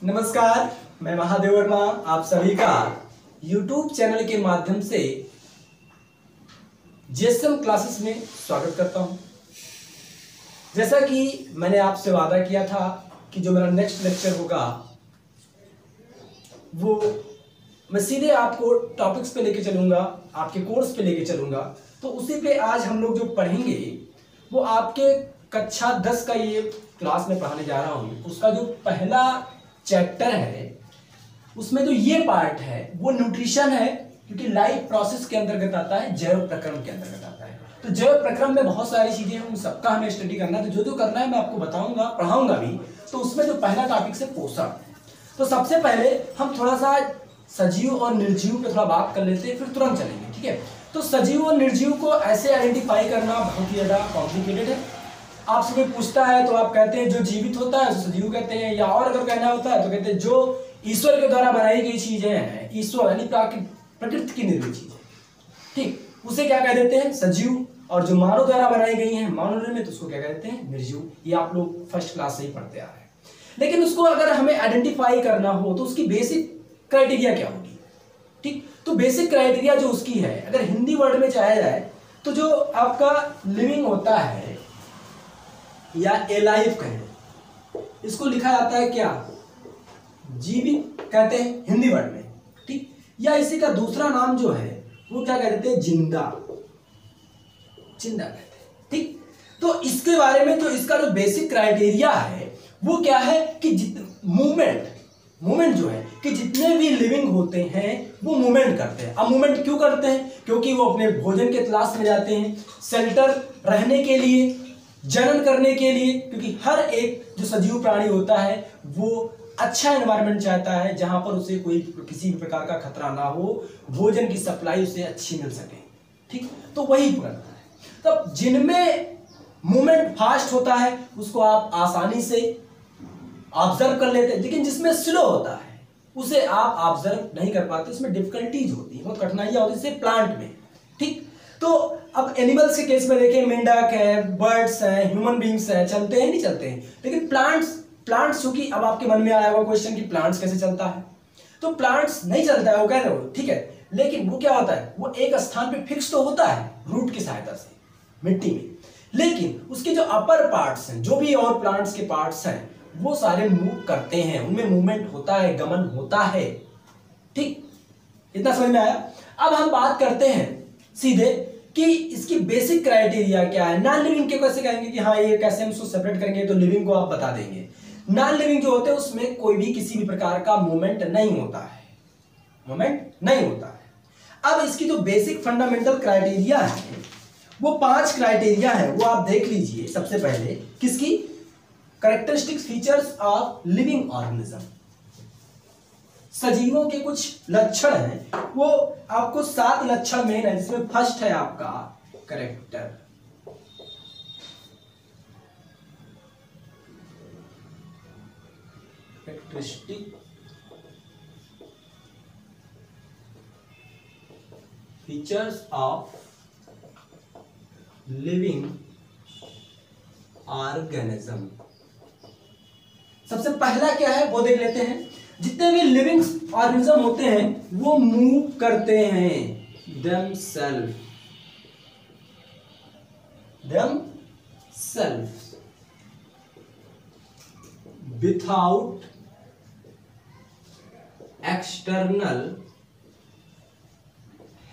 नमस्कार, मैं महादेव वर्मा आप सभी का YouTube चैनल के माध्यम से जेएसएम क्लासेस में स्वागत करता हूं। जैसा कि मैंने आपसे वादा किया था कि जो मेरा नेक्स्ट लेक्चर होगा वो मैं सीधे आपको टॉपिक्स पे लेके चलूंगा, आपके कोर्स पे लेके चलूंगा। तो उसी पे आज हम लोग जो पढ़ेंगे वो आपके कक्षा 10 का ये क्लास में पढ़ाने जा रहा हूँ। उसका जो पहला चैप्टर है उसमें जो ये पार्ट है वो न्यूट्रिशन है, क्योंकि लाइफ प्रोसेस के अंतर्गत आता है, जैव प्रक्रम के अंतर्गत आता है। तो जैव प्रक्रम में बहुत सारी चीजें हैं, उन सबका हमें स्टडी करना है। तो जो करना है मैं आपको बताऊंगा, पढ़ाऊंगा भी। तो उसमें जो पहला टॉपिक है पोषण। तो सबसे पहले हम थोड़ा सा सजीव और निर्जीव पे थोड़ा बात कर लेते हैं, फिर तुरंत चलेंगे, ठीक है। तो सजीव और निर्जीव को ऐसे आइडेंटिफाई करना बहुत ही ज्यादा कॉम्प्लिकेटेड है। आपसे कोई पूछता है तो आप कहते हैं जो जीवित होता है उसे सजीव कहते हैं, या और अगर कहना होता है तो कहते हैं जो ईश्वर के द्वारा बनाई गई चीजें हैं, ईश्वर यानी प्रकृति की निर्मित चीजें, ठीक, उसे क्या कह देते हैं, सजीव। और जो मानव द्वारा बनाई गई हैं, मानव निर्मित, उसको क्या कहते हैं, निर्जीव। ये आप लोग फर्स्ट क्लास से ही पढ़ते आ रहे हैं। लेकिन उसको अगर हमें आइडेंटिफाई करना हो तो उसकी बेसिक क्राइटेरिया क्या होगी, ठीक। तो बेसिक क्राइटेरिया जो उसकी है, अगर हिंदी वर्ड में चाहा जाए तो जो आपका लिविंग होता है या एलाइव कहें, इसको लिखा जाता है क्या, जीवित कहते हैं हिंदी वर्ड में, ठीक। या इसी का दूसरा नाम जो है वो क्या कहते हैं, जिंदा, जिंदा कहते हैं, ठीक। तो इसके बारे में जो इसका जो बेसिक क्राइटेरिया है वो क्या है कि मूवमेंट जो है कि जितने भी लिविंग होते हैं वो मूवमेंट करते हैं। अब मूवमेंट क्यों करते हैं, क्योंकि वो अपने भोजन के तलाश में जाते हैं, शेल्टर रहने के लिए, जनन करने के लिए, क्योंकि हर एक जो सजीव प्राणी होता है वो अच्छा एनवायरनमेंट चाहता है जहां पर उसे कोई किसी भी प्रकार का खतरा ना हो, भोजन की सप्लाई उसे अच्छी मिल सके, ठीक। तो वही करता है। तब जिनमें मूवमेंट फास्ट होता है उसको आप आसानी से ऑब्जर्व कर लेते हैं, लेकिन जिसमें स्लो होता है उसे आप ऑब्जर्व नहीं कर पाते, उसमें डिफिकल्टीज होती है, बहुत कठिनाइयां होती है, जैसे प्लांट में, ठीक। तो अब एनिमल्स के केस में देखें, मेंढक है, बर्ड्स हैं, ह्यूमन बींग्स हैं, चलते हैं नहीं चलते हैं। लेकिन प्लांट्स चूंकि अब आपके मन में आया हुआ क्वेश्चन कि प्लांट्स कैसे चलता है, तो प्लांट्स नहीं चलता है, वो कह रहे हो, ठीक है। लेकिन वो क्या होता है, वो एक स्थान पे फिक्स तो होता है रूट की सहायता से मिट्टी में, लेकिन उसके जो अपर पार्ट्स हैं, जो भी और प्लांट्स के पार्ट्स हैं, वो सारे मूव करते हैं, उनमें मूवमेंट होता है, गमन होता है, ठीक। इतना समझ में आया। अब हम बात करते हैं सीधे कि इसकी बेसिक क्राइटेरिया क्या है। नॉन लिविंग के कैसे कहेंगे कि हाँ ये कैसे हम उसको सेपरेट करेंगे, तो लिविंग को आप बता देंगे। नॉन लिविंग जो होते हैं उसमें कोई भी किसी भी प्रकार का मूवमेंट नहीं होता है, मूवमेंट नहीं होता है। अब इसकी जो बेसिक फंडामेंटल क्राइटेरिया है वो 5 क्राइटेरिया है, वो आप देख लीजिए। सबसे पहले किसकी, characteristics features of living organism, सजीवों के कुछ लक्षण हैं, वो आपको 7 लक्षण मेन है, जिसमें फर्स्ट है आपका character, characteristic features of living organism. सबसे पहला क्या है वो देख लेते हैं। जितने भी लिविंग ऑर्गेनिज्म होते हैं वो मूव करते हैं themselves without external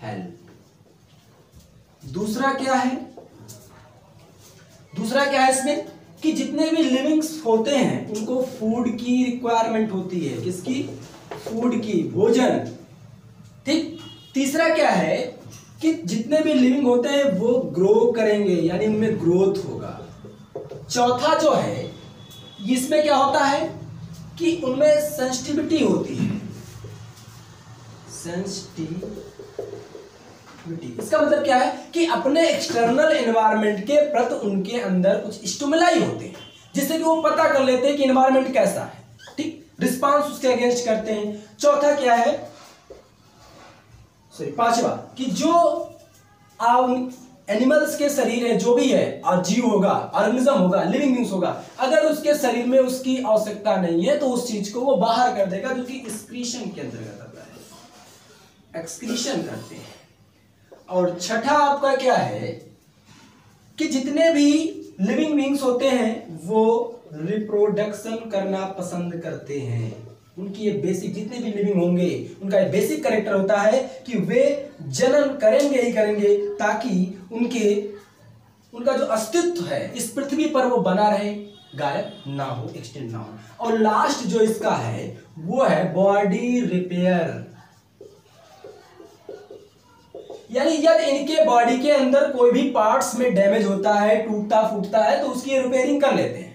help। दूसरा क्या है इसमें कि जितने भी लिविंग्स होते हैं उनको फूड की रिक्वायरमेंट होती है, किसकी, फूड की, भोजन, ठीक। तीसरा क्या है कि जितने भी लिविंग होते हैं वो ग्रो करेंगे, यानी उनमें ग्रोथ होगा। चौथा जो है इसमें क्या होता है कि उनमें सेंसिटिविटी होती है, इसका मतलब क्या है कि अपने एक्सटर्नल एनवायरनमेंट के प्रति उनके अंदर कुछ स्टिमुलाई होते हैं, जिससे कि वो पता कर लेते हैं कि एनवायरनमेंट कैसा है, ठीक, रिस्पांस उसके अगेंस्ट करते हैं। चौथा क्या है, पांचवा कि जो एनिमल्स के शरीर है, जो भी है, और जीव होगा, ऑर्गेनिज्म होगा, लिविंग बींग्स होगा, अगर उसके शरीर में उसकी आवश्यकता नहीं है तो उस चीज को वो बाहर कर देगा, जो कि एक्सक्रीशन के अंतर्गत आता है, एक्सक्रीशन करते हैं। और छठा आपका क्या है कि जितने भी लिविंग बींग्स होते हैं वो रिप्रोडक्शन करना पसंद करते हैं। उनकी ये बेसिक, जितने भी लिविंग होंगे उनका ये बेसिक कैरेक्टर होता है कि वे जनन करेंगे ही करेंगे, ताकि उनका जो अस्तित्व है इस पृथ्वी पर वो बना रहे, गायब ना हो, एक्सटेंड ना हो। और लास्ट जो इसका है वो है बॉडी रिपेयर, यानी यदि इनके बॉडी के अंदर कोई भी पार्ट्स में डैमेज होता है, टूटता फूटता है, तो उसकी रिपेयरिंग कर लेते हैं।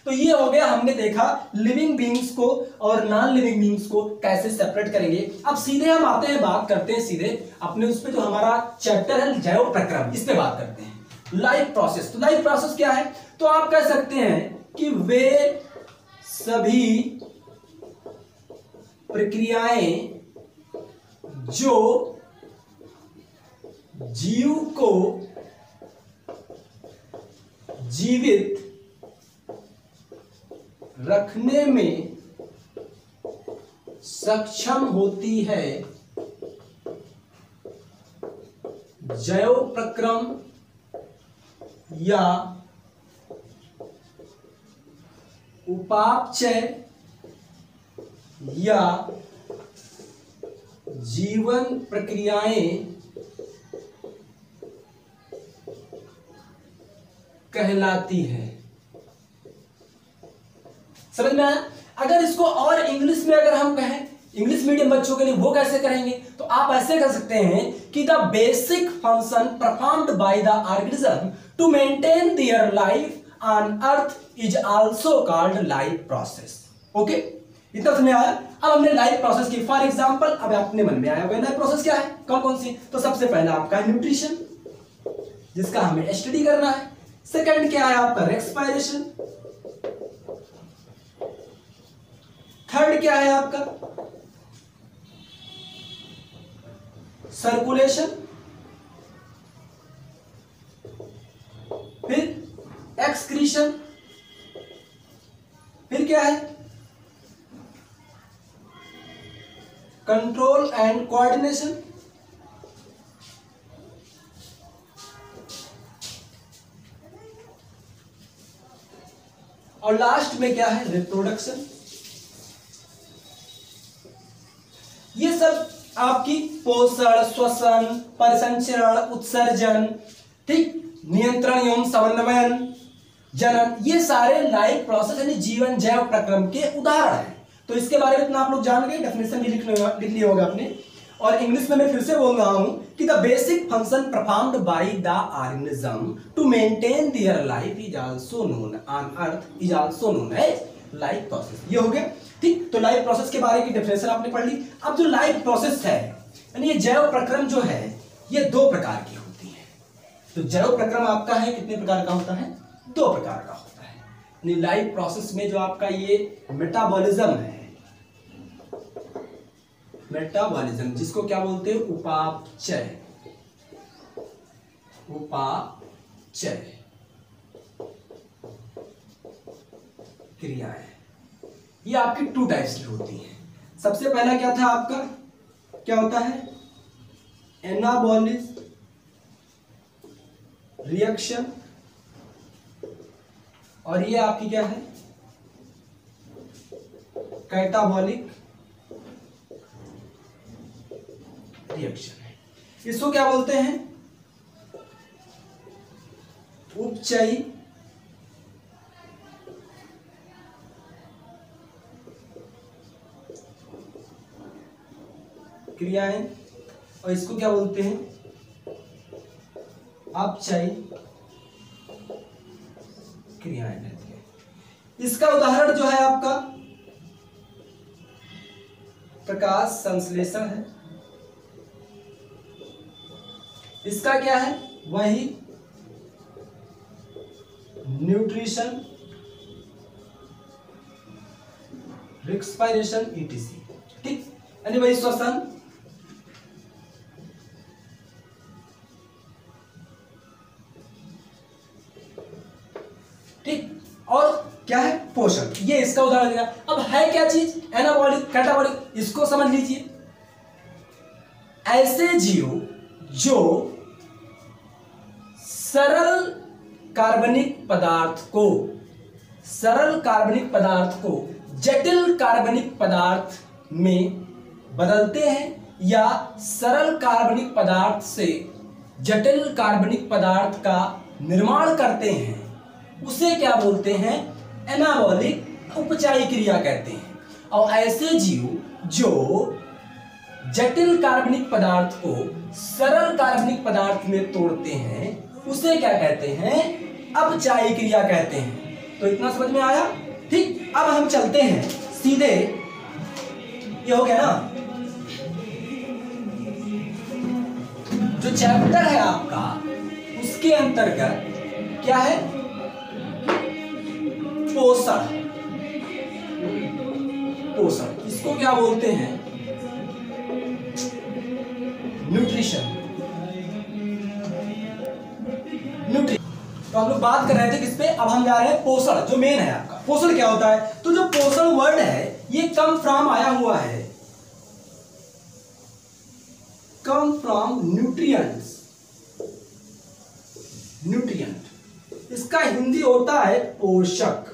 तो ये हो गया, हमने देखा लिविंग बींग्स को और नॉन लिविंग बींग्स को कैसे सेपरेट करेंगे। अब सीधे हम आते हैं, बात करते हैं सीधे अपने उस पे जो हमारा चैप्टर है जैव प्रक्रम, इस पे बात करते हैं। लाइफ प्रोसेस, तो लाइफ प्रोसेस क्या है? तो आप कह सकते हैं कि वे सभी प्रक्रियाएं जो जीव को जीवित रखने में सक्षम होती है, जैव प्रक्रम या उपापचय या जीवन प्रक्रियाएं कहलाती है। समझ में आया? अगर इसको और इंग्लिश में अगर हम कहें, इंग्लिश मीडियम बच्चों के लिए वो कैसे करेंगे, तो आप ऐसे कर सकते हैं कि the basic function performed by the organism to maintain their life on earth is also called life process. Okay, इतना समझ में आया? अब हमने लाइफ प्रोसेस की, फॉर एग्जांपल अब अपने मन में आया होगा लाइफ प्रोसेस क्या है, कौन कौन सी? तो सबसे पहला आपका न्यूट्रिशन, जिसका हमें स्टडी करना है। सेकंड क्या है आपका? रेस्पिरेशन। थर्ड क्या है आपका? सर्कुलेशन। फिर एक्सक्रीशन। फिर क्या है? Control and coordination. और लास्ट में क्या है? रिप्रोडक्शन। ये सब आपकी पोषण, श्वसन, परिसंचरण, उत्सर्जन, ठीक, नियंत्रण एवं समन्वयन, जनन, ये सारे लाइफ प्रोसेस यानी जीवन जैव प्रक्रम के उदाहरण हैं। तो इसके बारे में इतना आप लोग जान गए, डेफिनेशन भी लिख लिया होगा आपने। और इंग्लिश में मैं फिर से बोल रहा हूं कि the basic function performed by the organism to maintain their life is also known on earth is also known as life process. ये हो गया, ठीक। तो लाइफ प्रोसेस के बारे की डेफिनेशन आपने पढ़ ली। अब जो लाइफ प्रोसेस है यानी ये जैव प्रक्रम जो है ये दो प्रकार की होती है। तो जैव प्रक्रम आपका है कितने प्रकार का होता है? दो प्रकार का होता है। यानी लाइफ प्रोसेस में जो आपका ये मेटाबॉलिज्म है, मेटाबॉलिज्म जिसको क्या बोलते हैं? उपापचय। उपापचय क्रियाएं, ये आपकी टू टाइप्स की होती हैं। सबसे पहला क्या था आपका? क्या होता है? Anabolic reaction. और ये आपकी क्या है? कैटाबॉलिक रिएक्शन है। इसको क्या बोलते हैं? उपचयी क्रियाएं, और इसको क्या बोलते हैं? अपचयी क्रियाएं रहती है। इसका उदाहरण जो है आपका प्रकाश संश्लेषण है। इसका क्या है? वही न्यूट्रिशन, रेस्पिरेशन, ईटीसी, ठीक। यानी वही श्वसन, पोषक, ये इसका उदाहरण दिया। अब है क्या चीज, एनाबॉलिक, कैटाबॉलिक, इसको समझ लीजिए। ऐसे जीव जो सरल कार्बनिक पदार्थ को जटिल कार्बनिक पदार्थ में बदलते हैं या सरल कार्बनिक पदार्थ से जटिल कार्बनिक पदार्थ का निर्माण करते हैं, उसे क्या बोलते हैं, एनाबॉलिक उपचायी क्रिया कहते हैं। और ऐसे जीव जो जटिल कार्बनिक पदार्थ को सरल कार्बनिक पदार्थ में तोड़ते हैं, उसे क्या कहते हैं, अपचायी क्रिया कहते हैं। तो इतना समझ में आया, ठीक। अब हम चलते हैं सीधे, ये हो गया ना, जो चैप्टर है आपका उसके अंतर्गत क्या है, पोषण। इसको क्या बोलते हैं, न्यूट्रिशन। तो हम लोग बात कर रहे थे किस पे, अब हम जा रहे हैं पोषण, जो मेन है आपका। पोषण क्या होता है, तो जो पोषण वर्ड है ये कम फ्रॉम आया हुआ है, कम फ्रॉम न्यूट्रिएंट्स, न्यूट्रिएंट, इसका हिंदी होता है पोषक,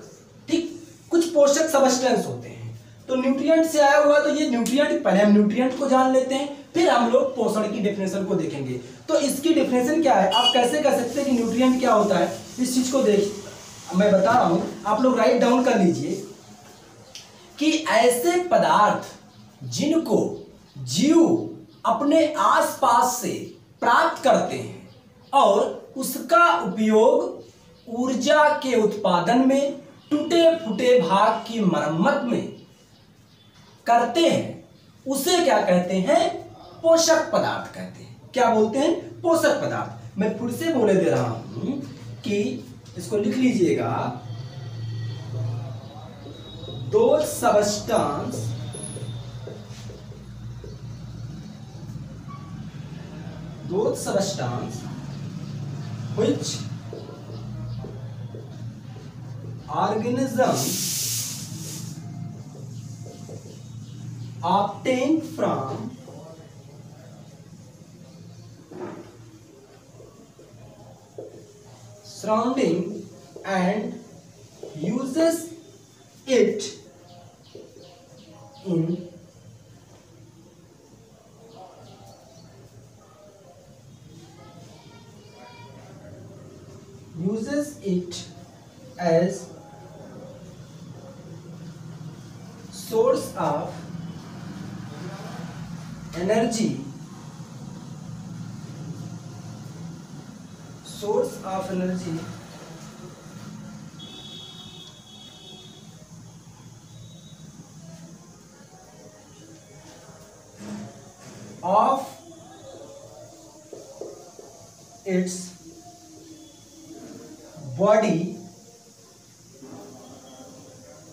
ठीक। कुछ पोषक सबस्टेंस होते हैं, तो न्यूट्रिएंट से आया हुआ, तो ये न्यूट्रिएंट, पहले हम न्यूट्रिएंट को जान लेते हैं, फिर हम लोग पोषण की डेफिनेशन को देखेंगे। तो इसकी डेफिनेशन क्या है, आप कैसे कह सकते हैं कि न्यूट्रिएंट क्या होता है, इस चीज को देख, मैं बता रहा हूं, आप लोग राइट डाउन कर लीजिए कि ऐसे पदार्थ जिनको जीव अपने आसपास से प्राप्त करते हैं और उसका उपयोग ऊर्जा के उत्पादन में, टूटे फूटे भाग की मरम्मत में करते हैं, उसे क्या कहते हैं, पोषक पदार्थ कहते हैं। क्या बोलते हैं, पोषक पदार्थ। मैं फिर से बोले दे रहा हूं कि इसको लिख लीजिएगा, दो substance which organisms obtain from surrounding and uses it in as source of energy, of its body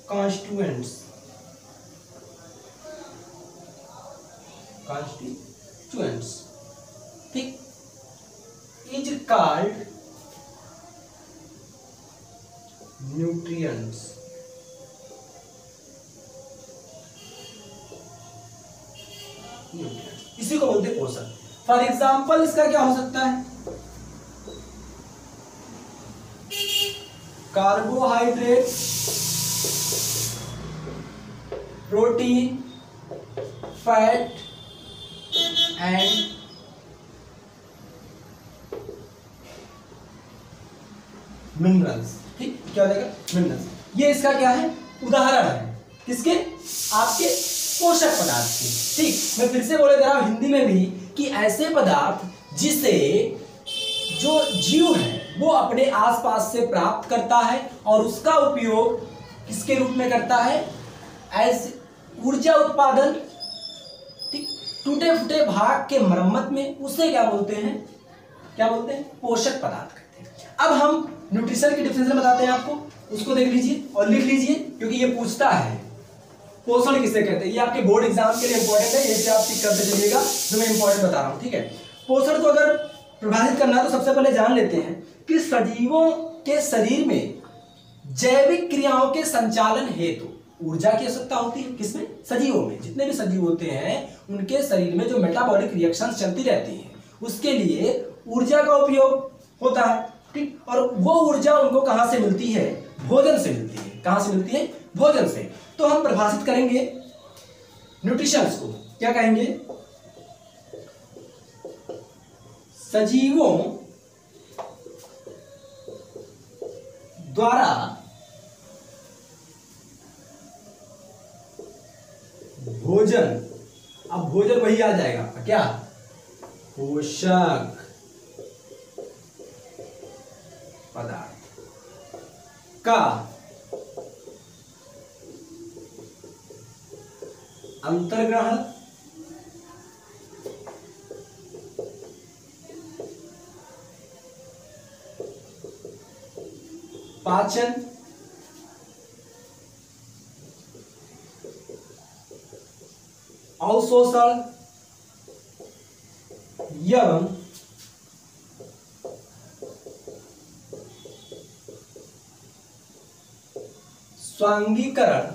constituents, ठीक, is called nutrients। इसी को बोलते हैं पोषण। फॉर एग्जाम्पल इसका क्या हो सकता है, carbohydrate, protein, fat and minerals, ठीक, क्या हो जाएगा, मिनरल्स। ये इसका क्या है, उदाहरण है, किसके, आपके पोषक पदार्थ के, ठीक। मैं फिर से बोले दे रहा हूं हिंदी में भी कि ऐसे पदार्थ जिसे जो जीव है वो अपने आसपास से प्राप्त करता है और उसका उपयोग किसके रूप में करता है, एज ऊर्जा उत्पादन, ठीक, टूटे फूटे भाग के मरम्मत में, उसे क्या बोलते हैं, पोषक पदार्थ कहते हैं। अब हम न्यूट्रिशन की डेफिनेशन बताते हैं आपको, उसको देख लीजिए और लिख लीजिए, क्योंकि ये पूछता है पोषण किसे कहते हैं। ये आपके बोर्ड एग्जाम के लिए इंपॉर्टेंट है, ये आप टिक करते चलिएगा, जो मैं इंपॉर्टेंट बता रहा हूँ, ठीक है। पोषण को अगर प्रभावित करना है तो सबसे पहले जान लेते हैं कि सजीवों के शरीर में जैविक क्रियाओं के संचालन हेतु ऊर्जा की आवश्यकता होती है। किसमें? सजीवों में। जितने भी सजीव होते हैं उनके शरीर में जो मेटाबॉलिक रिएक्शंस चलती रहती हैं उसके लिए ऊर्जा का उपयोग होता है। ठीक, और वो ऊर्जा उनको कहां से मिलती है? भोजन से मिलती है। कहां से मिलती है? भोजन से। तो हम परिभाषित करेंगे न्यूट्रिशंस को, क्या कहेंगे? सजीवों द्वारा भोजन, अब भोजन वही आ जाएगा आपका, क्या? पोषक पदार्थ का अंतर्ग्रहण, पाचन, अवशोषण एवं स्वांगीकरण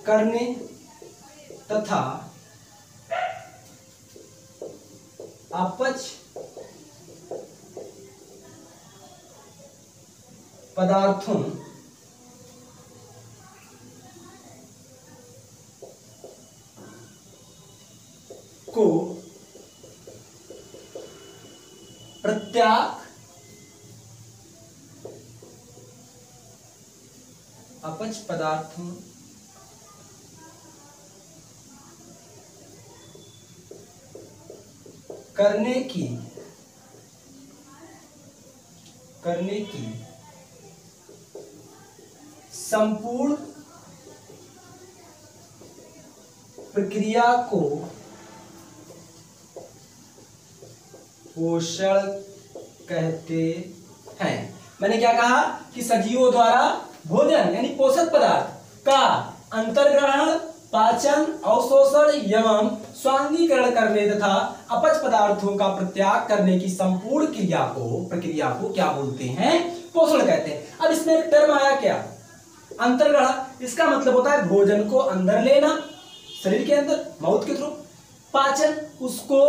करने तथा अपच पदार्थों को प्रत्याक अपच पदार्थों करने की संपूर्ण प्रक्रिया को पोषण कहते हैं। मैंने क्या कहा कि सजीवों द्वारा भोजन यानी पोषक पदार्थ का अंतर्ग्रहण, पाचन, अवशोषण एवं स्वांगीकरण करने तथा अपच पदार्थों का प्रत्याग करने की संपूर्ण प्रक्रिया को क्या बोलते हैं? पोषण कहते हैं। अब इसमें एक टर्म आया क्या? अंतर्ग्रहण। इसका मतलब होता है भोजन को अंदर लेना, शरीर के अंदर, माउथ के थ्रू। पाचन, उसको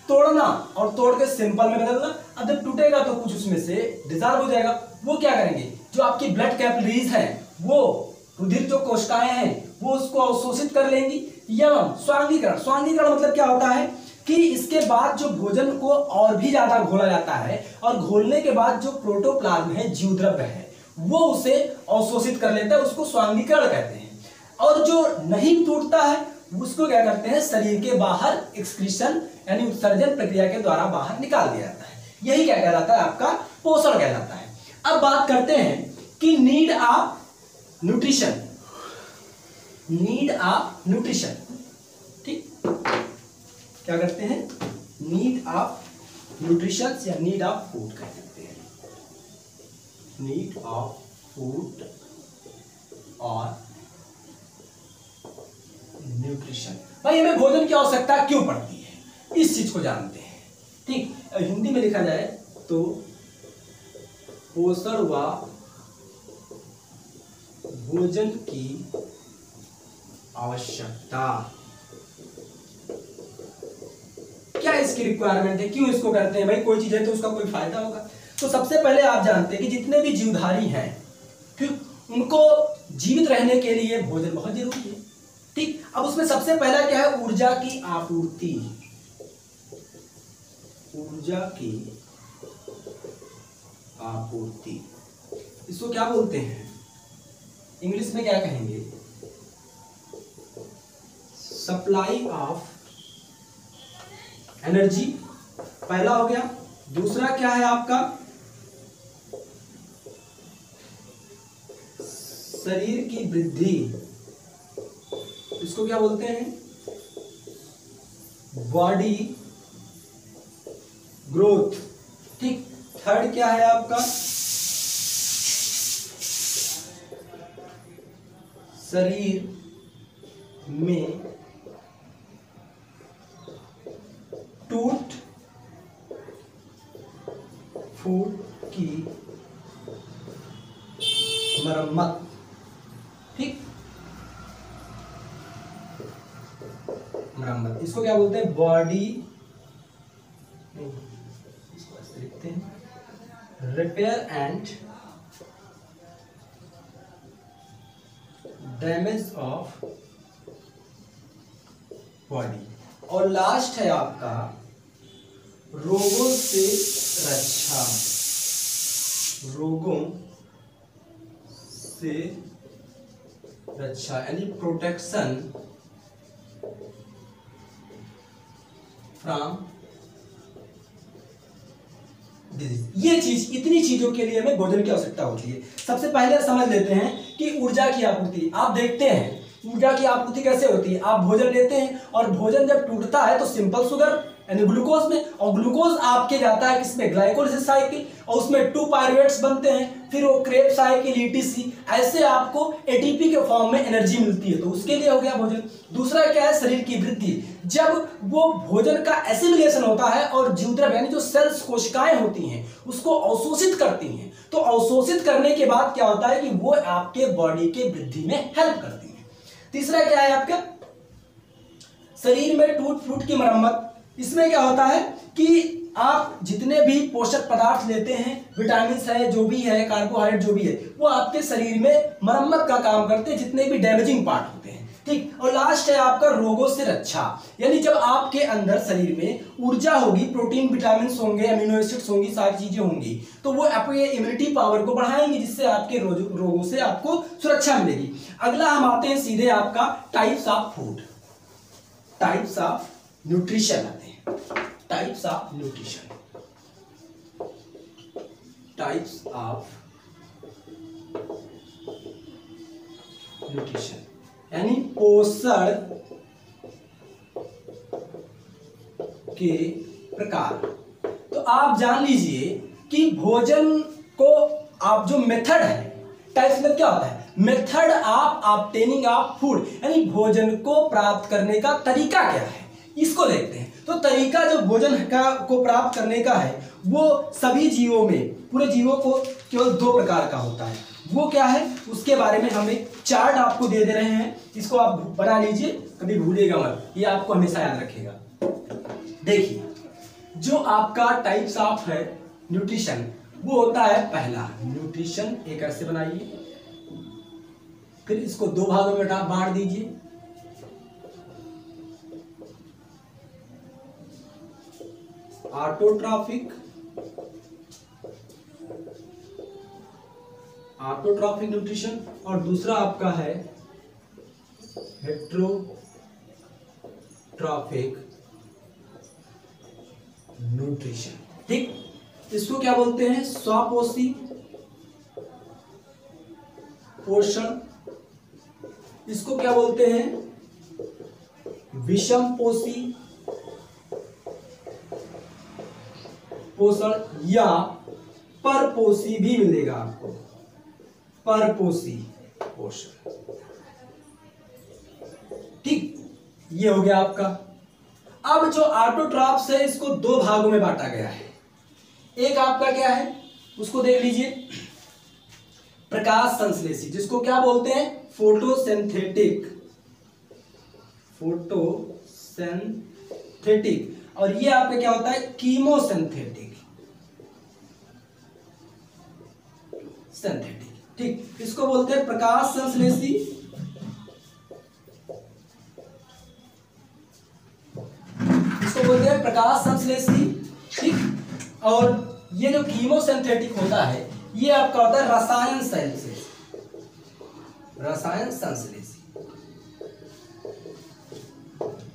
तोड़ना और तोड़ के सिंपल में बदलना। अब जब टूटेगा तो कुछ उसमें से डिसॉल्व हो जाएगा। वो क्या करेंगे? जो आपकी ब्लड कैपिलरीज हैं, वो रुधिर जो कोशिकाएं हैं वो उसको अवशोषित कर लेंगी। एवं स्वांगीकरण, स्वांगीकरण मतलब क्या होता है कि इसके बाद जो भोजन को और भी ज्यादा घोला जाता है और घोलने के बाद जो प्रोटोप्लाज्म है, जीवद्रव्य है, वो उसे अवशोषित कर लेता है, उसको स्वांगीकरण कहते हैं। और जो नहीं टूटता है उसको क्या करते हैं? शरीर के बाहर एक्सक्रीशन यानी उत्सर्जन प्रक्रिया के द्वारा बाहर निकाल दिया जाता है। यही क्या कहलाता है? आपका पोषण कहलाता है। अब बात करते हैं कि need of nutrition. Need of nutrition, ठीक, क्या करते हैं? नीड ऑफ न्यूट्रिशन या नीड ऑफ फूड कह सकते हैं। नीड ऑफ फूड और न्यूट्रिशन। भाई हमें भोजन की आवश्यकता क्यों पड़ती है, इस चीज को जानते हैं। ठीक, हिंदी में लिखा जाए तो पोषण व भोजन की आवश्यकता, क्या इसकी रिक्वायरमेंट है, क्यों इसको करते हैं? भाई कोई चीज है तो उसका कोई फायदा होगा। तो सबसे पहले आप जानते हैं कि जितने भी जीवधारी हैं, ठीक, उनको जीवित रहने के लिए भोजन बहुत जरूरी है। ठीक, अब उसमें सबसे पहला क्या है? ऊर्जा की आपूर्ति। ऊर्जा की आपूर्ति, इसको क्या बोलते हैं? इंग्लिश में क्या कहेंगे? सप्लाई ऑफ एनर्जी, पहला हो गया। दूसरा क्या है आपका? शरीर की वृद्धि, इसको क्या बोलते हैं? Body growth. ठीक, थर्ड क्या है आपका? शरीर में टूट फूड की मरम्मत, ठीक, मरम्मत, इसको क्या बोलते हैं, बॉडी, इसको ऐसे लिखते हैं, repair and damage of body. और लास्ट है आपका रोगों से रक्षा, रोगों से रक्षा यानी प्रोटेक्शन फ्रॉम डिजीज। ये चीज, इतनी चीजों के लिए हमें भोजन की आवश्यकता होती है। सबसे पहले समझ लेते हैं कि ऊर्जा की आपूर्ति। आप देखते हैं ऊर्जा की आपूर्ति कैसे होती है। आप भोजन लेते हैं और भोजन जब टूटता है तो सिंपल शुगर यानी ग्लूकोज में, और ग्लूकोज आपके जाता है किसमें, ग्लाइकोलिसिस साइकिल, और उसमें 2 पायरुवेट्स बनते हैं, फिर वो क्रेब साइकिल, ईटीसी, ऐसे आपको एटीपी के फॉर्म में एनर्जी मिलती है, तो उसके लिए हो गया भोजन। दूसरा क्या है, शरीर की वृद्धि। जब वो भोजन का एसिमिलेशन होता है और जीवद्रव्य यानी जो सेल्स, कोशिकाएं होती हैं, उसको अवशोषित करती हैं, तो अवशोषित करने के बाद क्या होता है कि वो आपके बॉडी के वृद्धि में हेल्प करती है। तीसरा क्या है आपका, शरीर में टूट फूट की मरम्मत। इसमें क्या होता है कि आप जितने भी पोषक पदार्थ लेते हैं, विटामिन है, जो भी है, कार्बोहाइड्रेट जो भी है, वो आपके शरीर में मरम्मत का काम करते हैं, जितने भी डैमेजिंग पार्ट होते हैं, ठीक। और लास्ट है आपका रोगों से रक्षा, यानी जब आपके अंदर शरीर में ऊर्जा होगी, प्रोटीन, विटामिन होंगे, अमीनो एसिड्स होंगी, सारी चीजें होंगी, तो वो आपके इम्यूनिटी पावर को बढ़ाएंगे, जिससे आपके रोगों से आपको सुरक्षा मिलेगी। अगला हम आते हैं सीधे आपका types of food, types of nutrition आते हैं। Types of nutrition, types of nutrition यानी पोषण के प्रकार। तो आप जान लीजिए कि भोजन को आप जो मेथड है, टाइप्स में क्या होता है, method of obtaining of food, यानी भोजन को प्राप्त करने का तरीका क्या है, इसको देखते हैं। तो तरीका जो भोजन को प्राप्त करने का है, वो सभी जीवों में, पूरे जीवों को केवल 2 प्रकार का होता है। वो क्या है, उसके बारे में हमें चार्ट आपको दे रहे हैं, इसको आप बना लीजिए, कभी भूलिएगा मत, ये आपको हमेशा याद रखेगा। देखिए, जो आपका टाइप्स ऑफ है न्यूट्रिशन, वो होता है पहला न्यूट्रिशन, एक ऐसे बनाइए, फिर इसको 2 भागों में बांट दीजिए। ऑटोट्रॉफिक, ऑटोट्रॉफिक न्यूट्रिशन, और दूसरा आपका है हेट्रोट्रॉफिक न्यूट्रिशन, ठीक। इसको क्या बोलते हैं, स्वपोषी पोषण, इसको क्या बोलते हैं, विषम पोषी पोषण, या परपोषी भी मिलेगा आपको, परपोषी पोषण, ठीक। ये हो गया आपका। अब जो ऑटोट्रॉफ्स है, इसको 2 भागों में बांटा गया है। एक आपका क्या है, उसको देख लीजिए, प्रकाश संश्लेषी, जिसको क्या बोलते हैं, फोटोसिंथेटिक, फोटोसिंथेटिक, और ये आपका क्या होता है, कीमोसिंथेटिक, सिंथेटिक, ठीक। इसको बोलते हैं प्रकाश संश्लेषी, इसको बोलते हैं प्रकाश संश्लेषी, ठीक। और ये जो कीमोसिंथेटिक होता है, ये आपका होता है रसायन संश्लेषी, रसायन संश्लेषी,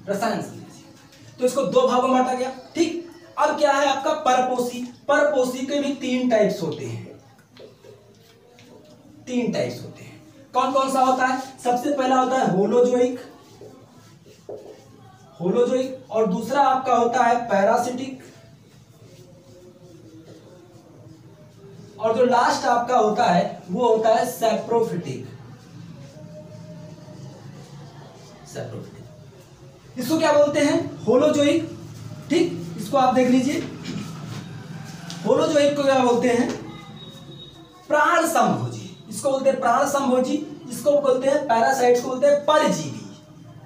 रसायन संश्लेषी। तो इसको 2 भागों में बांटा गया, ठीक। अब क्या है आपका परपोषी, परपोषी के भी 3 टाइप्स होते हैं, 3 टाइप्स होते हैं। कौन कौन सा होता है, सबसे पहला होता है होलोजोइक, होलोजोइक, और दूसरा आपका होता है पैरासिटिक, और जो लास्ट आपका होता है वो होता है सैप्रोफिटिक, सैप्रोफिटिक। इसको क्या बोलते हैं, होलोजोइक, ठीक। इसको आप देख लीजिए, बोलो जो एक को क्या बोलते हैं, प्राण संभोजी, इसको बोलते हैं प्राण संभोजी, इसको बोलते हैं पैरासाइट्स को बोलते हैं परजीवी,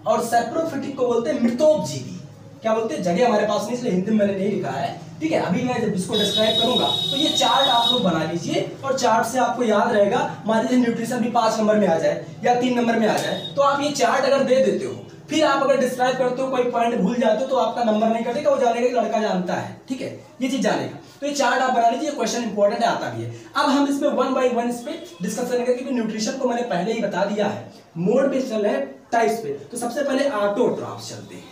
और सेप्रोफिटिक को बोलते हैं मृतोपजीवी। क्या बोलते हैं, जगह हमारे पास नहीं इसलिए हिंदी में मैंने नहीं लिखा है, ठीक है। अभी मैं जब इसको डिस्क्राइब करूंगा तो ये चार्ट आप लोग बना लीजिए, और चार्ट से आपको याद रहेगा। मान लीजिए न्यूट्रिशन भी 5 नंबर में आ जाए या 3 नंबर में आ जाए, तो आप ये चार्ट अगर दे देते हो, फिर आप अगर डिस्क्राइब करते हो, कोई पॉइंट भूल जाते हो, तो आपका नंबर नहीं कटेगा, वो जानेगा कि लड़का जानता है, ठीक है, ये चीज जानेगा। तो ये चार्ट आप बना लीजिए, क्वेश्चन इंपॉर्टेंट है, आता भी है। अब हम इसमें 1 बाय 1 इस पे डिस्कस करेंगे, क्योंकि न्यूट्रिशन को मैंने पहले ही बता दिया है। मोड पे चल रहे हैं, टाइप्स पे। तो सबसे पहले ऑटोट्रॉफ्स चलते हैं,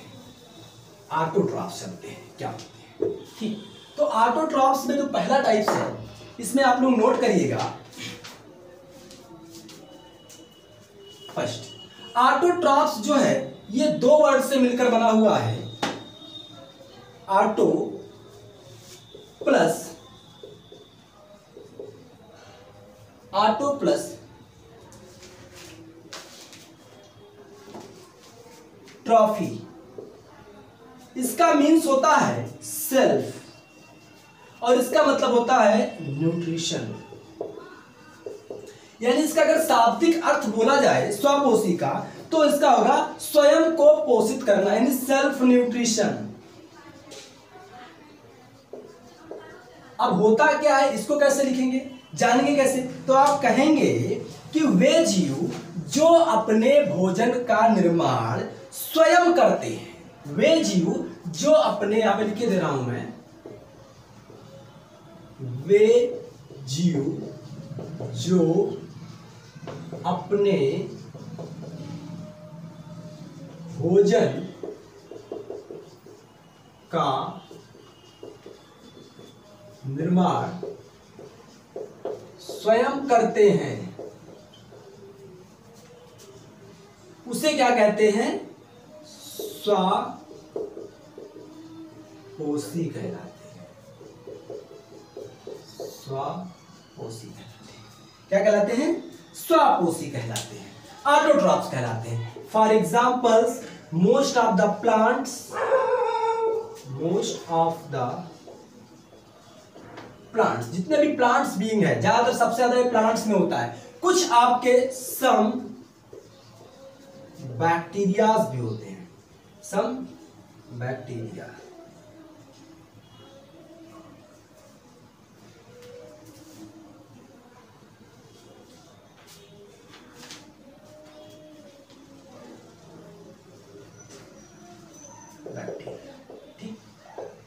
ऑटोट्रॉफ्स चलते हैं, क्या होते हैं, ठीक। तो ऑटोट्रॉफ्स में जो पहला टाइप्स है, इसमें आप लोग नोट करिएगा। फर्स्ट ऑटोट्रॉफ्स जो है ये 2 वर्ड से मिलकर बना हुआ है, ऑटो प्लस ट्रॉफी। इसका मीन्स होता है सेल्फ, और इसका मतलब होता है न्यूट्रिशन। यानी इसका अगर शाब्दिक अर्थ बोला जाए स्वपोषी का, तो इसका होगा स्वयं को पोषित करना, यानी सेल्फ न्यूट्रिशन। अब होता क्या है, इसको कैसे लिखेंगे, जानेंगे कैसे? तो आप कहेंगे कि वे जीव जो अपने भोजन का निर्माण स्वयं करते हैं, वे जीव जो अपने, यहां पे लिखे दे रहा हूं मैं, वे जीव जो अपने भोजन का निर्माण स्वयं करते हैं, उसे क्या कहते हैं, स्वापोषी कहलाते हैं, स्वापोषी कहलाते हैं। क्या कहलाते हैं, स्वापोषी कहलाते हैं, ऑटोट्रॉफ्स कहलाते हैं। For examples, most of the plants, जितने भी प्लांट्स बीइंग है, ज्यादातर सबसे ज्यादा प्लांट्स में होता है। कुछ आपके सम बैक्टीरियाज भी होते हैं, सम बैक्टीरिया। ठीक,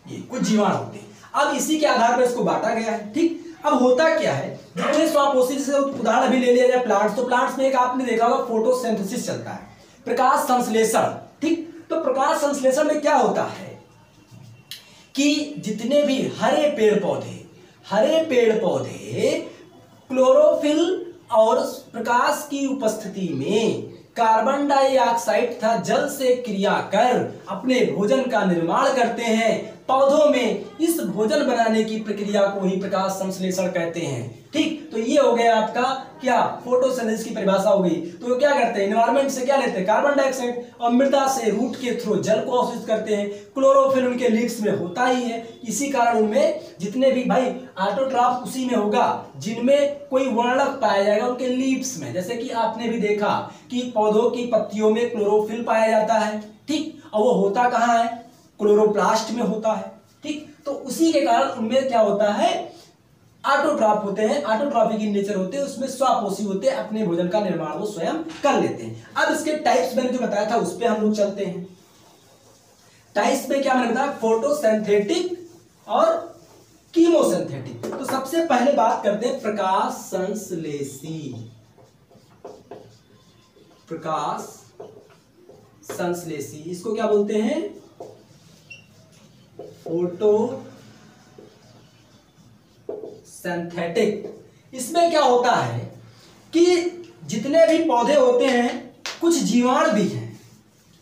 ये कुछ जीवाणु होते हैं। अब इसी के आधार पर इसको बांटा गया है, ठीक। अब होता क्या है, जितने स्वापोषी से उदाहरण अभी ले लिया जाए प्लांट्स, तो प्लांट्स में एक आपने देखा होगा फोटोसिंथेसिस चलता है, प्रकाश संश्लेषण, ठीक। तो प्रकाश संश्लेषण में क्या होता है कि जितने भी हरे पेड़ पौधे क्लोरोफिल और प्रकाश की उपस्थिति में कार्बन डाइऑक्साइड तथा जल से क्रिया कर अपने भोजन का निर्माण करते हैं। पौधों में इस भोजन बनाने की प्रक्रिया को ही प्रकाश संश्लेषण कहते हैं, ठीक। तो ये हो गया आपका क्या, फोटोसिंथेसिस की परिभाषा हो गई। तो क्या करते हैं, एनवायरनमेंट से क्या लेते हैं, कार्बन डाइऑक्साइड, और मृदा से रूट के थ्रू जल को अवशोषित करते हैं। क्लोरोफिल उनके लीव्स में होता ही है, इसी कारण उनमें जितने भी भाई ऑटोट्रॉफ उसी में होगा जिनमें कोई वर्णक पाया जाएगा उनके लीव्स में। जैसे कि आपने भी देखा कि पौधों की पत्तियों में क्लोरोफिल पाया जाता है, ठीक, और वो होता कहाँ है, क्लोरोप्लास्ट में होता है, ठीक। तो उसी के कारण उनमें क्या होता है, ऑटोट्रॉफ होते हैं, ऑटोट्रॉफी की नेचर होते हैं, उसमें स्वापोषी होते हैं, अपने भोजन का निर्माण वो स्वयं कर लेते हैं। अब इसके टाइप्स मैंने जो बताया था उस पे हम लोग चलते हैं। टाइप्स में क्या मैंने बताया, फोटोसिंथेटिक और कीमोसिंथेटिक। तो सबसे पहले बात करते हैं प्रकाश संश्लेषी। प्रकाश संश्लेषी, इसको क्या बोलते हैं, फोटोसिंथेटिक। इसमें क्या होता है कि जितने भी पौधे होते हैं, कुछ जीवाणु भी हैं,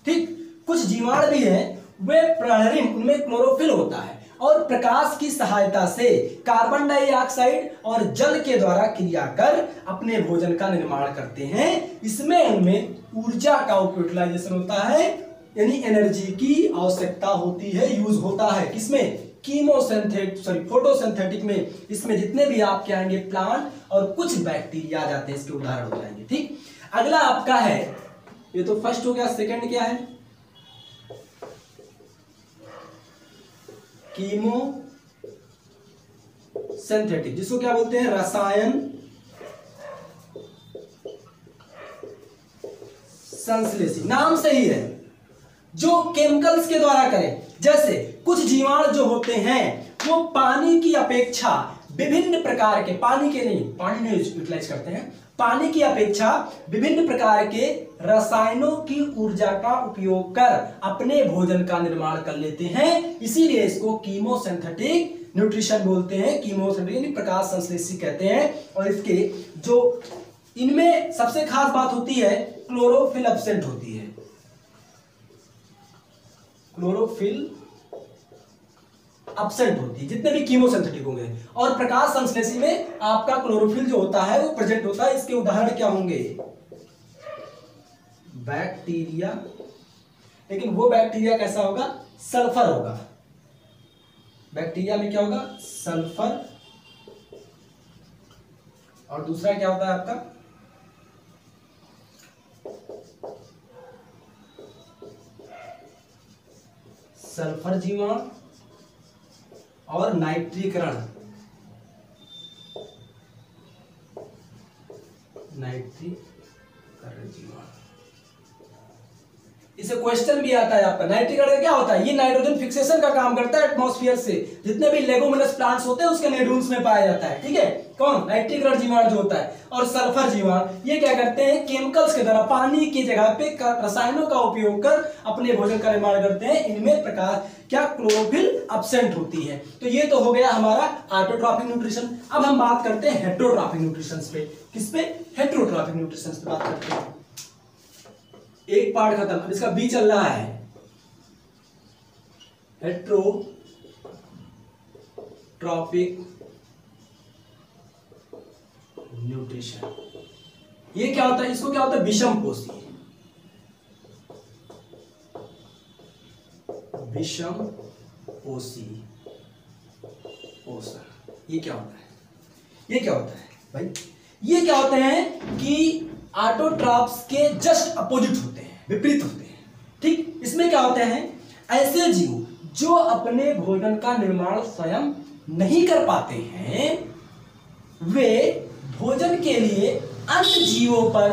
ठीक, कुछ जीवाणु भी हैं, वे प्रहरिन, उनमें क्लोरोफिल होता है, और प्रकाश की सहायता से कार्बन डाइऑक्साइड और जल के द्वारा क्रिया कर अपने भोजन का निर्माण करते हैं। इसमें उनमें ऊर्जा का यूटिलाइजेशन होता है, यानी एनर्जी की आवश्यकता होती है, यूज होता है, किसमें, फोटोसिंथेटिक में इसमें जितने भी आपके आएंगे प्लांट और कुछ बैक्टीरिया आ जाते हैं, इसके उदाहरण हो जाएंगे। ठीक, अगला आपका है, ये तो फर्स्ट हो गया, सेकंड क्या है? कीमोसिंथेटिक, जिसको क्या बोलते हैं? रसायन संश्लेषी। नाम सही है, जो केमिकल्स के द्वारा करें। जैसे कुछ जीवाणु जो होते हैं वो पानी की अपेक्षा विभिन्न प्रकार के, पानी नहीं यूटिलाइज करते हैं, पानी की अपेक्षा विभिन्न प्रकार के रसायनों की ऊर्जा का उपयोग कर अपने भोजन का निर्माण कर लेते हैं, इसीलिए इसको कीमोसिंथेटिक न्यूट्रिशन बोलते हैं, कीमोसिंथेटिक प्रकाश संश्लेषी कहते हैं। और इसके जो इनमें सबसे खास बात होती है, क्लोरोफिल एब्सेंट होती है, क्लोरोफिल एब्सेंट होती है जितने भी कीमोसिंथेटिक होंगे। और प्रकाश संश्लेषी में आपका क्लोरोफिल जो होता है वो प्रेजेंट होता है। इसके उदाहरण क्या होंगे? बैक्टीरिया, लेकिन वो बैक्टीरिया कैसा होगा? सल्फर होगा। बैक्टीरिया में क्या होगा? सल्फर। और दूसरा क्या होता है आपका? सल्फर जीवाणु और नाइट्रीकरण, जीवाणु। इसे क्वेश्चन भी आता है आपका, नाइट्रीकरण क्या होता है? ये नाइट्रोजन फिक्सेशन का काम करता है एटमॉस्फेयर से। जितने भी लेगुमिनस प्लांट्स होते हैं उसके नोड्यूल्स में पाया जाता है। ठीक है, कौन? नाइट्रीकरण जीवाणु जो होता है। और सल्फर जीवाणु, ये क्या करते हैं? केमिकल्स के द्वारा पानी की जगह पे रसायनों का उपयोग कर अपने भोजन का निर्माण करते हैं। इनमें प्रकाश क्या? क्लोरोफिल एब्सेंट होती है। तो ये तो हो गया हमारा ऑटोट्रॉफिक न्यूट्रिशन। अब हम बात करते हैं हेटेरोट्रॉफिक न्यूट्रिशन पे। किस पे? हेटेरोट्रॉफिक न्यूट्रिशन पे बात करते हैं। एक पार्ट खत्म, अब इसका बी चल रहा है, हेटेरोट्रॉफिक न्यूट्रिशन। ये क्या होता है? इसको क्या होता है? विषम पोषी, पोषण। ये क्या होता है? ये क्या होता है भाई? ये क्या होते हैं कि ऑटोट्रॉफ्स के जस्ट अपोजिट होते हैं, विपरीत होते हैं। ठीक, इसमें क्या होते हैं? ऐसे जीव जो अपने भोजन का निर्माण स्वयं नहीं कर पाते हैं, वे भोजन के लिए अन्य जीवों पर,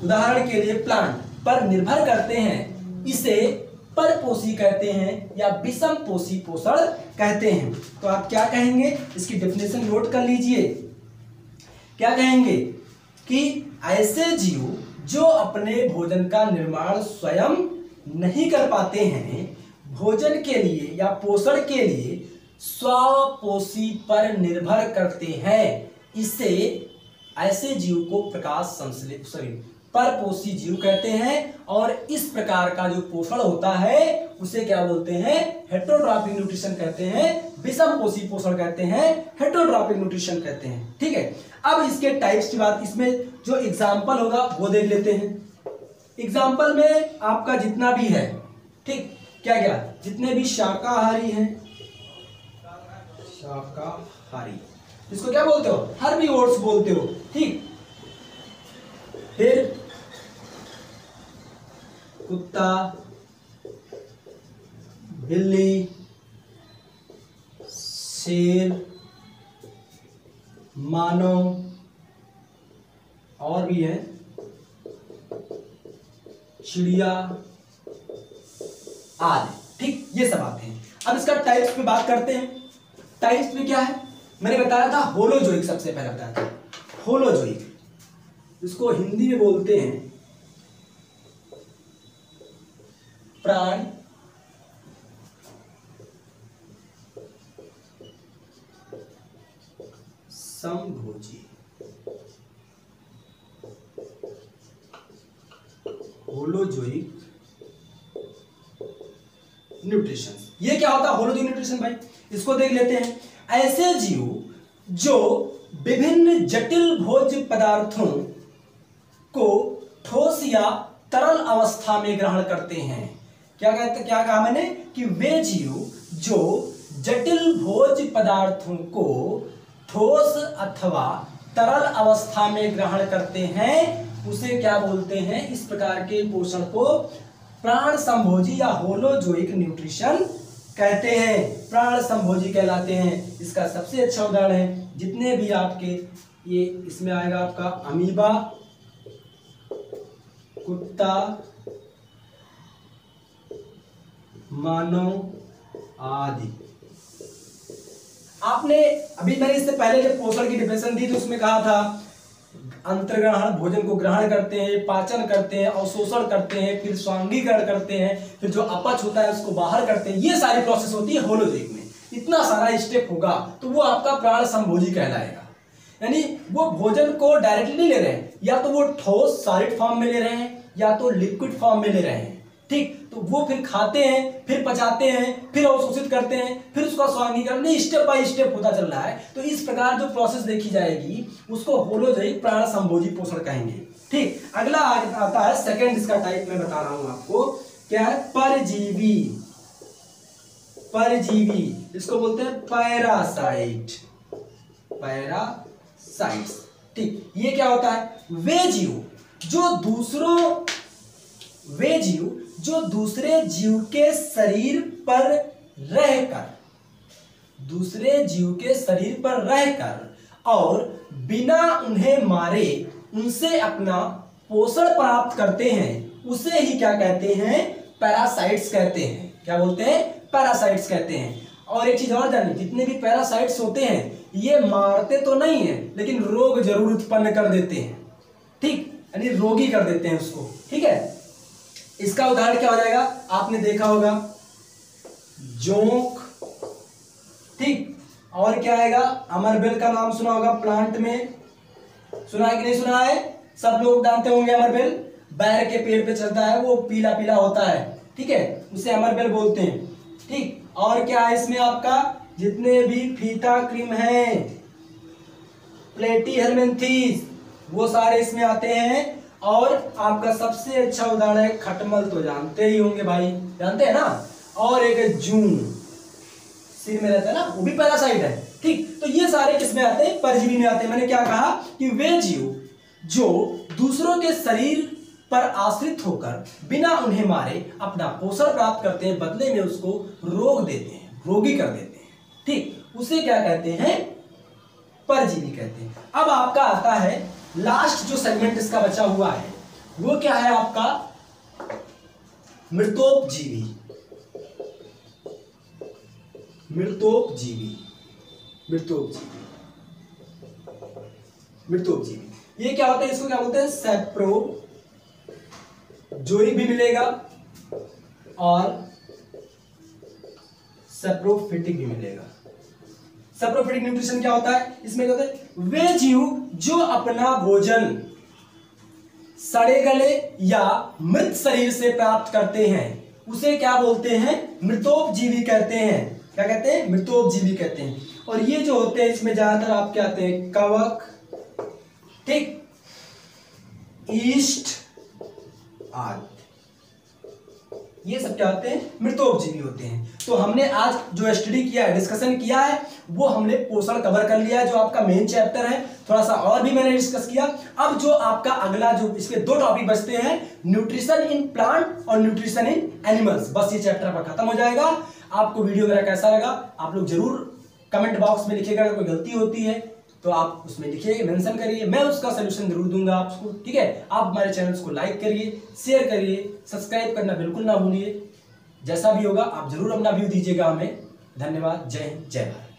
उदाहरण के लिए प्लांट पर निर्भर करते हैं। इसे परपोषी कहते हैं या विषम पोषी पोषण कहते हैं। तो आप क्या कहेंगे? इसकी डेफिनेशन नोट कर लीजिए। क्या कहेंगे? कि ऐसे जीव जो अपने भोजन का निर्माण स्वयं नहीं कर पाते हैं, भोजन के लिए या पोषण के लिए स्वपोषी पर निर्भर करते हैं, इसे ऐसे जीव को परपोषी जीव कहते हैं। और इस प्रकार का जो पोषण होता है उसे क्या बोलते हैं? हेटेरोट्रॉफिक न्यूट्रिशन कहते हैं, विषम पोषी पोषण कहते हैं, हेटेरोट्रॉफिक न्यूट्रिशन कहते हैं। ठीक है, अब इसके टाइप्स की बात, इसमें जो एग्जाम्पल होगा वो देख लेते हैं। एग्जाम्पल में आपका जितना भी है, ठीक, क्या क्या, जितने भी शाकाहारी हैं, शाकाहारी, इसको क्या बोलते हो? हर्बीवोर्स बोलते हो। ठीक, फिर कुत्ता, बिल्ली, शेर, मानव, और भी है चिड़िया आदि। ठीक, ये सब आते हैं। अब इसका टाइप्स पे बात करते हैं। टाइप्स में क्या है? मैंने बताया था होलोजोइक, सबसे पहले बताया था होलोजोइक। इसको हिंदी में बोलते हैं प्राण समभोजी, होलोजोइक न्यूट्रिशन। ये क्या होता है होलोजोइक न्यूट्रिशन भाई? इसको देख लेते हैं। ऐसे जीव जो विभिन्न जटिल भोज्य पदार्थों को ठोस या तरल अवस्था में ग्रहण करते हैं। क्या कहा मैंने? कि वे जीव जो जटिल भोज्य पदार्थों को ठोस अथवा तरल अवस्था में ग्रहण करते हैं उसे क्या बोलते हैं? इस प्रकार के पोषण को प्राण संभोजी या होलोजोइक न्यूट्रिशन कहते हैं, प्राण संभोजी कहलाते हैं। इसका सबसे अच्छा उदाहरण है जितने भी आपके ये इसमें आएगा आपका अमीबा, कुत्ता, मानव आदि। आपने अभी मैंने इससे पहले जब पोषण की डिफिनेशन दी तो उसमें कहा था अंतर्ग्रहण, भोजन को ग्रहण करते हैं, पाचन करते हैं, अवशोषण करते हैं, फिर स्वांगीकरण करते हैं, फिर जो अपच होता है उसको बाहर करते हैं। ये सारी प्रोसेस होती है होलोजोइक में। इतना सारा स्टेप होगा तो वो आपका प्राण संभोजी कहलाएगा। यानी वो भोजन को डायरेक्टली नहीं ले रहे हैं, या तो वो ठोस सॉलिड फॉर्म में ले रहे हैं या तो लिक्विड फॉर्म में ले रहे हैं। ठीक, तो वो फिर खाते हैं, फिर पचाते हैं, फिर अवशोषित करते हैं, फिर उसका स्वांगीकरण, नहीं स्टेप बाय स्टेप होता चल रहा है। तो इस प्रकार जो प्रोसेस देखी जाएगी उसको होलोजोइक प्राण संभोजी पोषण कहेंगे। ठीक, अगला आता है सेकंड, इसका टाइप मैं बता रहा हूं आपको क्या है? परजीवी। परजीवी इसको बोलते हैं पैरासाइट, पैरासाइट्स। ठीक, ये क्या होता है? वे जीव जो दूसरे जीव के शरीर पर रहकर और बिना उन्हें मारे उनसे अपना पोषण प्राप्त करते हैं उसे ही क्या कहते हैं? पैरासाइट्स कहते हैं। क्या बोलते हैं? पैरासाइट्स कहते हैं। और एक चीज और जानिए, जितने भी पैरासाइट्स होते हैं ये मारते तो नहीं है लेकिन रोग जरूर उत्पन्न कर देते हैं। ठीक, यानी रोगी कर देते हैं उसको। ठीक है, इसका उदाहरण क्या हो जाएगा? आपने देखा होगा जोंक। ठीक, और क्या आएगा? अमरबेल का नाम सुना होगा, प्लांट में सुना है कि नहीं सुना है? सब लोग जानते होंगे अमरबेल। बैर के पेड़ पे चलता है, वो पीला पीला होता है। ठीक है, उसे अमरबेल बोलते हैं। ठीक, और क्या है इसमें आपका? जितने भी फीता क्रीम है, प्लेटीहेलमिन्थेस, वो सारे इसमें आते हैं। और आपका सबसे अच्छा उदाहरण है खटमल, तो जानते ही होंगे भाई, जानते हैं ना। और एक जून सिर में रहता है ना, वो भी पैरासाइट है। ठीक, तो ये सारे किसमें आते हैं? परजीवी में आते हैं। मैंने क्या कहा कि वे जीव जो दूसरों के शरीर पर आश्रित होकर बिना उन्हें मारे अपना पोषण प्राप्त करते हैं, बदले में उसको रोग देते हैं, रोगी कर देते हैं। ठीक, उसे क्या कहते हैं? परजीवी कहते हैं। अब आपका आता है लास्ट जो सेगमेंट इसका बचा हुआ है वो क्या है आपका? मृतोपजीवी। ये क्या होता है? इसको क्या बोलते हैं? सैप्रोजोइक भी मिलेगा और सैप्रोफिटिक भी मिलेगा। सैप्रोफिटिक न्यूट्रिशन क्या होता है? इसमें क्या होता है? वे जीव जो अपना भोजन सड़े गले या मृत शरीर से प्राप्त करते हैं उसे क्या बोलते हैं? मृतोपजीवी कहते हैं। क्या कहते हैं? मृतोपजीवी कहते हैं। और ये जो होते हैं इसमें ज्यादातर आपके आते हैं कवक, ठीक, ईस्ट आदि, ये सब क्या होते हैं? मृतोपजीवी होते हैं। तो हमने आज जो स्टडी किया है, डिस्कशन किया है, वो हमने पोषण कवर कर लिया है, जो आपका मेन चैप्टर है। थोड़ा सा और भी मैंने डिस्कस किया। अब जो आपका अगला जो इसके दो टॉपिक बचते हैं, न्यूट्रिशन इन प्लांट और न्यूट्रिशन इन एनिमल्स, बस ये चैप्टर आपका खत्म हो जाएगा। आपको वीडियो मेरा कैसा लगा आप लोग जरूर कमेंट बॉक्स में लिखिएगा। अगर कोई गलती होती है तो आप उसमें लिखिए, मेंशन करिए, मैं उसका सोल्यूशन जरूर दूंगा आपको। ठीक है, आप हमारे चैनल्स को लाइक करिए, शेयर करिए, सब्सक्राइब करना बिल्कुल ना भूलिए। जैसा भी होगा आप जरूर अपना व्यू दीजिएगा हमें। धन्यवाद। जय हिंद, जय भारत।